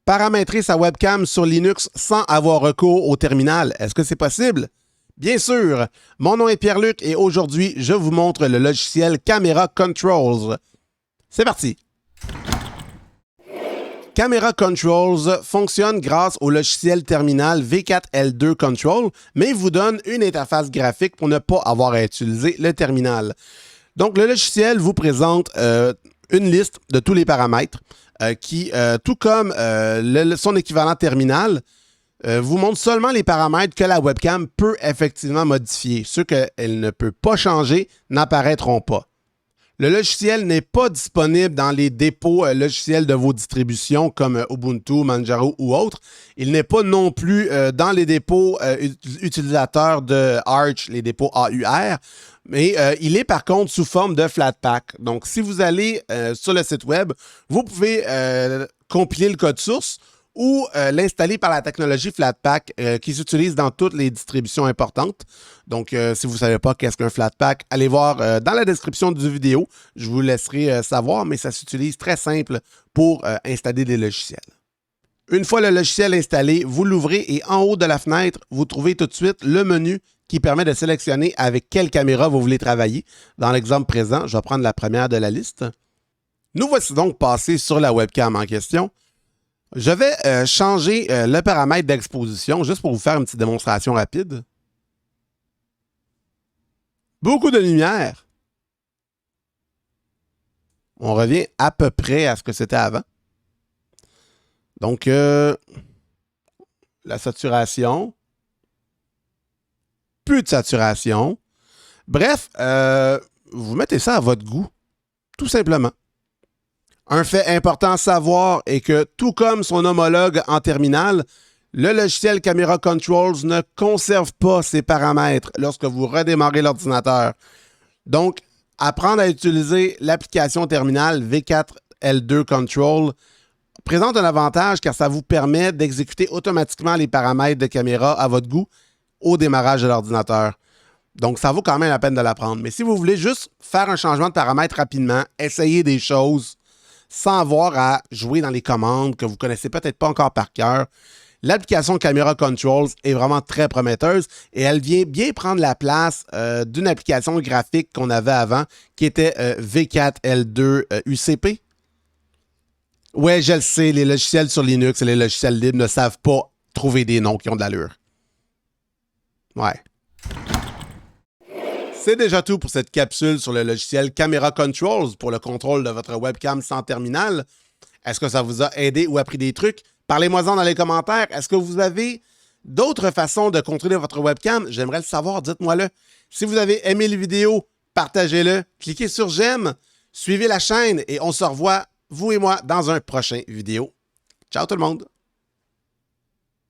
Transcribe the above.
Paramétrer sa webcam sur Linux sans avoir recours au terminal, est-ce que c'est possible? Bien sûr! Mon nom est Pierre-Luc et aujourd'hui, je vous montre le logiciel Camera Controls. C'est parti! Camera Controls fonctionne grâce au logiciel terminal V4L2 Control, mais vous donne une interface graphique pour ne pas avoir à utiliser le terminal. Donc, le logiciel vous présente une liste de tous les paramètres qui, tout comme son équivalent terminal, vous montre seulement les paramètres que la webcam peut effectivement modifier. Ceux qu'elle ne peut pas changer n'apparaîtront pas. Le logiciel n'est pas disponible dans les dépôts logiciels de vos distributions comme Ubuntu, Manjaro ou autres. Il n'est pas non plus dans les dépôts utilisateurs de Arch, les dépôts AUR, mais il est par contre sous forme de Flatpak. Donc, si vous allez sur le site web, vous pouvez compiler le code source ou l'installer par la technologie Flatpak qui s'utilise dans toutes les distributions importantes. Donc, si vous ne savez pas qu'est-ce qu'un Flatpak, allez voir dans la description du vidéo. Je vous laisserai savoir, mais ça s'utilise très simple pour installer des logiciels. Une fois le logiciel installé, vous l'ouvrez et en haut de la fenêtre, vous trouvez tout de suite le menu qui permet de sélectionner avec quelle caméra vous voulez travailler. Dans l'exemple présent, je vais prendre la première de la liste. Nous voici donc passés sur la webcam en question. Je vais changer le paramètre d'exposition juste pour vous faire une petite démonstration rapide. Beaucoup de lumière. On revient à peu près à ce que c'était avant. Donc, la saturation. Plus de saturation. Bref, vous mettez ça à votre goût, tout simplement. Un fait important à savoir est que, tout comme son homologue en terminal, le logiciel Camera Controls ne conserve pas ses paramètres lorsque vous redémarrez l'ordinateur. Donc, apprendre à utiliser l'application terminale V4L2 Control présente un avantage car ça vous permet d'exécuter automatiquement les paramètres de caméra à votre goût au démarrage de l'ordinateur. Donc, ça vaut quand même la peine de l'apprendre. Mais si vous voulez juste faire un changement de paramètre rapidement, essayer des choses sans avoir à jouer dans les commandes que vous ne connaissez peut-être pas encore par cœur, l'application Camera Controls est vraiment très prometteuse et elle vient bien prendre la place d'une application graphique qu'on avait avant qui était V4L2 UCP. Ouais, je le sais, les logiciels sur Linux et les logiciels libres ne savent pas trouver des noms qui ont de l'allure. Ouais. C'est déjà tout pour cette capsule sur le logiciel Camera Controls pour le contrôle de votre webcam sans terminal. Est-ce que ça vous a aidé ou appris des trucs? Parlez-moi-en dans les commentaires. Est-ce que vous avez d'autres façons de contrôler votre webcam? J'aimerais le savoir, dites-moi-le. Si vous avez aimé la vidéo, partagez-le, cliquez sur j'aime, suivez la chaîne et on se revoit, vous et moi, dans un prochain vidéo. Ciao tout le monde!